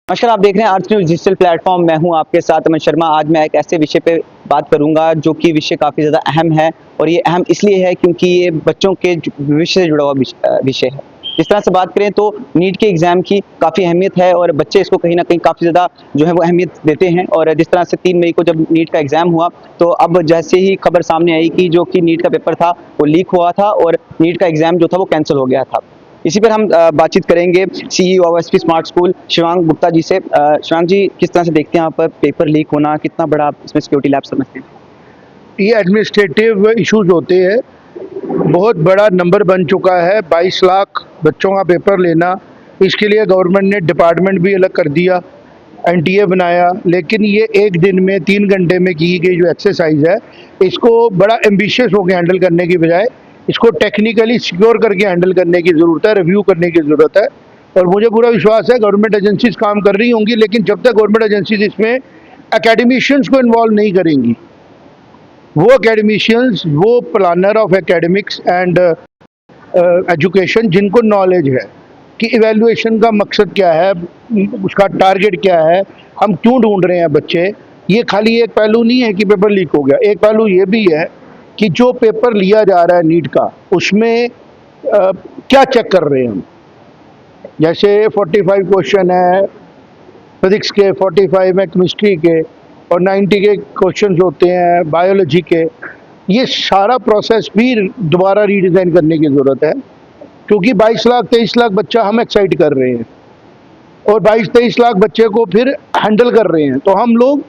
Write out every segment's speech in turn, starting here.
नमस्कार, आप देख रहे हैं अर्थ न्यूज़ डिजिटल प्लेटफॉर्म। मैं हूं आपके साथ अमन शर्मा। आज मैं एक ऐसे विषय पे बात करूंगा जो कि विषय काफ़ी ज़्यादा अहम है, और ये अहम इसलिए है क्योंकि ये बच्चों के भविष्य से जुड़ा हुआ विषय है। जिस तरह से बात करें तो नीट के एग्ज़ाम की काफ़ी अहमियत है, और बच्चे इसको कहीं न कहीं काफ़ी ज़्यादा जो है वो अहमियत देते हैं। और जिस तरह से 3 मई को जब नीट का एग्ज़ाम हुआ, तो अब जैसे ही खबर सामने आई कि जो कि नीट का पेपर था वो लीक हुआ था और नीट का एग्ज़ाम जो था वो कैंसल हो गया था। इसी पर हम बातचीत करेंगे CEO of SP Smart School Shivang Gupta ji से। शिवांग जी, किस तरह से देखते हैं आप पेपर लीक होना, कितना बड़ा आप इसमें सिक्योरिटी लैप्स समझते हैं? ये एडमिनिस्ट्रेटिव इश्यूज होते हैं। बहुत बड़ा नंबर बन चुका है, 22 लाख बच्चों का पेपर लेना। इसके लिए गवर्नमेंट ने डिपार्टमेंट भी अलग कर दिया, एनटीए बनाया, लेकिन ये एक दिन में 3 घंटे में की गई जो एक्सरसाइज है, इसको बड़ा एम्बिशियस होकर हैंडल करने की बजाय इसको टेक्निकली सिक्योर करके हैंडल करने की ज़रूरत है, रिव्यू करने की ज़रूरत है। और मुझे पूरा विश्वास है गवर्नमेंट एजेंसीज काम कर रही होंगी, लेकिन जब तक गवर्नमेंट एजेंसीज इसमें एकेडमिशियंस को इन्वॉल्व नहीं करेंगी, वो एकेडमिशियंस, वो planner of academics and education जिनको नॉलेज है कि इवैल्यूएशन का मकसद क्या है, उसका टारगेट क्या है, हम क्यों ढूंढ रहे हैं बच्चे। ये खाली एक पहलू नहीं है कि पेपर लीक हो गया, एक पहलू ये भी है कि जो पेपर लिया जा रहा है नीट का, उसमें क्या चेक कर रहे हैं हम। जैसे 45 क्वेश्चन है फिजिक्स के, 45 है केमिस्ट्री के, और 90 के क्वेश्चंस होते हैं बायोलॉजी के। ये सारा प्रोसेस भी दोबारा रीडिज़ाइन करने की ज़रूरत है, क्योंकि 22 लाख 23 लाख बच्चा हम एक्साइट कर रहे हैं और 22-23 लाख बच्चे को फिर हैंडल कर रहे हैं। तो हम लोग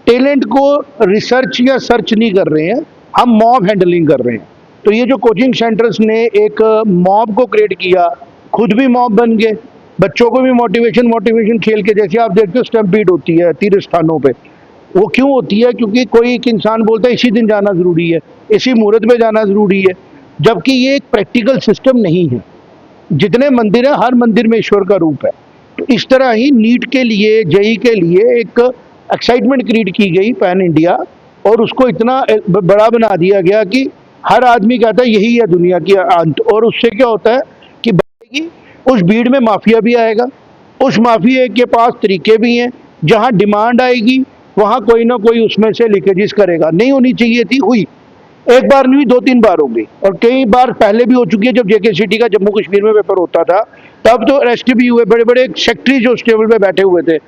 टैलेंट को रिसर्च या सर्च नहीं कर रहे हैं, हम मॉब हैंडलिंग कर रहे हैं। तो ये जो कोचिंग सेंटर्स ने एक मॉब को क्रिएट किया, खुद भी मॉब बन गए, बच्चों को भी मोटिवेशन खेल के, जैसे आप देखते हो स्टम्पीड होती है तीर्थ स्थानों पे, वो क्यों होती है? क्योंकि कोई एक इंसान बोलता है इसी दिन जाना ज़रूरी है, इसी मुहूर्त में जाना ज़रूरी है, जबकि ये एक प्रैक्टिकल सिस्टम नहीं है। जितने मंदिर हैं, हर मंदिर में ईश्वर का रूप है। तो इस तरह ही नीट के लिए, जेई के लिए एक एक्साइटमेंट क्रिएट की गई पैन इंडिया, और उसको इतना बड़ा बना दिया गया कि हर आदमी कहता है यही है दुनिया की अंत। और उससे क्या होता है कि उस भीड़ में माफिया भी आएगा, उस माफिया के पास तरीके भी हैं, जहां डिमांड आएगी वहां कोई ना कोई उसमें से लीकेजेस करेगा। नहीं होनी चाहिए थी, हुई। एक बार नहीं, 2-3 बार हो गई, और कई बार पहले भी हो चुकी है। जब जेके सिटी का जम्मू कश्मीर में पेपर होता था, तब तो अरेस्ट भी हुए बड़े बड़े सेक्रेटरी जो टेबल पे बैठे हुए थे।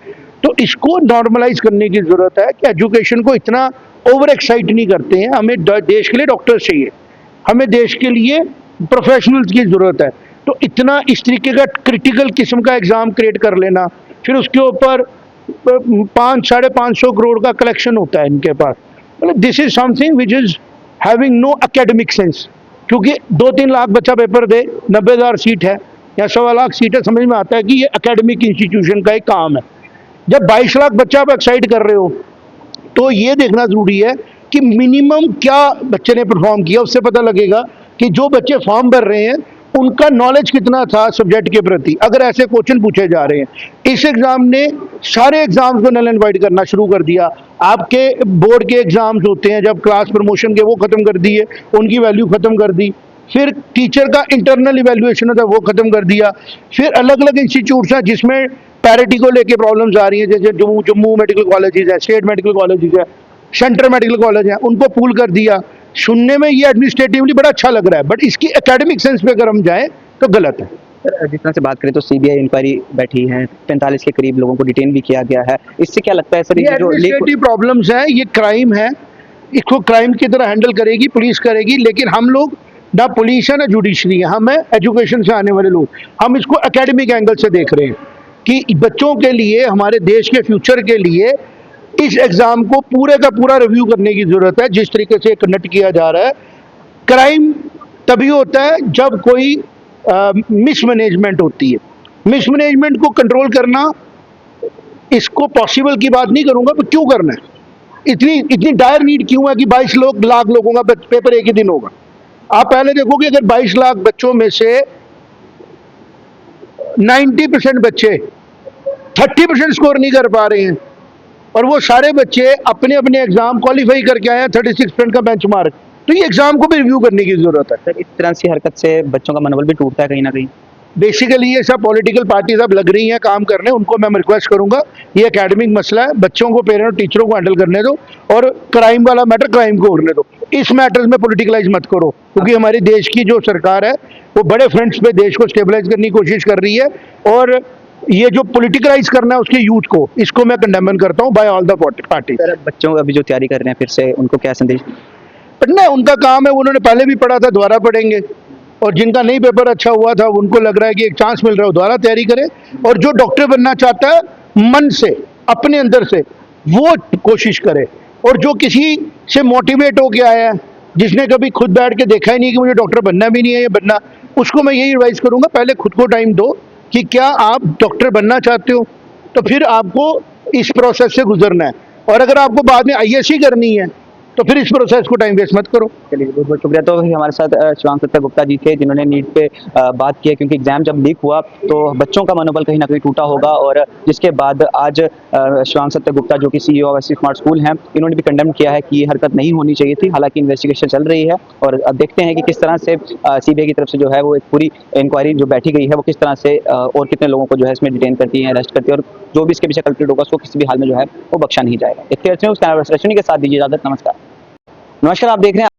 तो इसको नॉर्मलाइज करने की जरूरत है कि एजुकेशन को इतना ओवर एक्साइट नहीं करते हैं। हमें देश के लिए डॉक्टर्स चाहिए, हमें देश के लिए प्रोफेशनल्स की जरूरत है। तो इतना इस तरीके का क्रिटिकल किस्म का एग्जाम क्रिएट कर लेना, फिर उसके ऊपर 500-550 करोड़ का कलेक्शन होता है इनके पास, मतलब this is something which is having no academic sense. क्योंकि 2-3 लाख बच्चा पेपर दे, 90,000 सीट है या 1.25 लाख सीट है, समझ में आता है कि ये एकेडमिक इंस्टीट्यूशन का एक काम है। जब 22 लाख बच्चा आप एक्साइट कर रहे हो, तो ये देखना जरूरी है कि मिनिमम क्या बच्चे ने परफॉर्म किया। उससे पता लगेगा कि जो बच्चे फॉर्म भर रहे हैं उनका नॉलेज कितना था सब्जेक्ट के प्रति, अगर ऐसे क्वेश्चन पूछे जा रहे हैं। इस एग्जाम ने सारे एग्जाम्स को नल एंड वाइड करना शुरू कर दिया। आपके बोर्ड के एग्जाम्स होते हैं जब क्लास प्रमोशन के, वो खत्म कर दिए, उनकी वैल्यू खत्म कर दी। फिर टीचर का इंटरनल इवेल्युएशन होता है, वो खत्म कर दिया। फिर अलग अलग इंस्टीट्यूट्स हैं जिसमें पैरिटी को लेके प्रॉब्लम्स आ रही हैं, जैसे जम्मू मेडिकल कॉलेजेस है, स्टेट मेडिकल कॉलेजेस है, सेंट्रल मेडिकल कॉलेज है, उनको पूल कर दिया। सुनने में ये एडमिनिस्ट्रेटिवली बड़ा अच्छा लग रहा है, बट इसकी एकेडमिक सेंस पे अगर हम जाएं तो गलत है। सर, जिस तरह से बात करें तो सीबीआई इंक्वायरी बैठी है, 45 के करीब लोगों को डिटेन भी किया गया है। इससे क्या लगता है सर, ये ये जो एडमिनिस्ट्रेटिव प्रॉब्लम्स है, ये क्राइम है, इसको क्राइम की तरह हैंडल करेगी पुलिस, करेगी। लेकिन हम लोग ना पुलिस है ना जुडिशरी है, हम है एजुकेशन से आने वाले लोग। हम इसको एकेडमिक एंगल से देख रहे हैं कि बच्चों के लिए, हमारे देश के फ्यूचर के लिए इस एग्जाम को पूरे का पूरा रिव्यू करने की जरूरत है। जिस तरीके से कंडक्ट किया जा रहा है, क्राइम तभी होता है जब कोई मिसमैनेजमेंट होती है। मिसमैनेजमेंट को कंट्रोल करना, इसको पॉसिबल की बात नहीं करूंगा, पर क्यों करना है? इतनी इतनी डायर नीड क्यों है कि 22 लाख लोगों का पेपर एक ही दिन होगा? आप पहले देखो कि अगर 22 लाख बच्चों में से 90% बच्चे 30% स्कोर नहीं कर पा रहे हैं, और वो सारे बच्चे अपने अपने एग्जाम क्वालिफाई करके आए हैं 36% का बेंचमार्क, तो ये एग्जाम को भी रिव्यू करने की जरूरत है। सर, इस तरह की हरकत से बच्चों का मनोबल भी टूटता है कहीं ना कहीं। बेसिकली ये सब पॉलिटिकल पार्टीज अब लग रही हैं काम करने, उनको मैं रिक्वेस्ट करूंगा ये एकेडमिक मसला है, बच्चों को पेरेंट और टीचरों को हैंडल करने दो और क्राइम वाला मैटर क्राइम को उड़ने दो, इस मैटर्स में पॉलिटिकलाइज मत करो, क्योंकि हमारी देश की जो सरकार है वो बड़े फ्रंट्स पे देश को स्टेबलाइज करने की कोशिश कर रही है और ये जो पॉलिटिकलाइज करना है उसके यूथ को, इसको मैं कंडेमन करता हूँ by all the party. Sir बच्चों अभी जो तैयारी कर रहे हैं फिर से उनको क्या संदेश? पढ़ना है उनका काम है, उन्होंने पहले भी पढ़ा था दोबारा पढ़ेंगे, और जिनका नहीं पेपर अच्छा हुआ था उनको लग रहा है कि एक चांस मिल रहा है दोबारा तैयारी करें, और जो डॉक्टर बनना चाहता है मन से अपने अंदर से वो कोशिश करे, और जो किसी से मोटिवेट होके आया है जिसने कभी खुद बैठ के देखा ही नहीं कि मुझे डॉक्टर बनना भी नहीं है ये बनना, उसको मैं यही एडवाइस करूंगा पहले खुद को टाइम दो कि क्या आप डॉक्टर बनना चाहते हो, तो फिर आपको इस प्रोसेस से गुजरना है, और अगर आपको बाद में आईएससी करनी है तो फिर इस प्रोसेस को टाइम वेस्ट मत करो। चलिए बहुत बहुत शुक्रिया। तो अभी हमारे साथ शिवांग सत्ता गुप्ता जी थे जिन्होंने नीट पे बात की है, क्योंकि एग्जाम जब लीक हुआ तो बच्चों का मनोबल कहीं ना कहीं टूटा होगा, और जिसके बाद आज शिवांग सत्ता गुप्ता जो कि CEO of SC smart school हैं, इन्होंने भी कंडेम किया है कि ये हरकत नहीं होनी चाहिए थी। हालांकि इन्वेस्टिगेशन चल रही है और अब देखते हैं कि किस तरह से सीबीआई की तरफ से जो है वो एक पूरी इंक्वायरी जो बैठी गई है वो किस तरह से और कितने लोगों को जो है इसमें डिटेन करती है, अरेस्ट करती है, और जो भी इसके पीछे कल्प्रिट होगा उसको किसी भी हाल में जो है वो बख्शा नहीं जाएगा। एक रश्मि के साथ दीजिए इजाजत। नमस्कार। नमस्कार, आप देख रहे हैं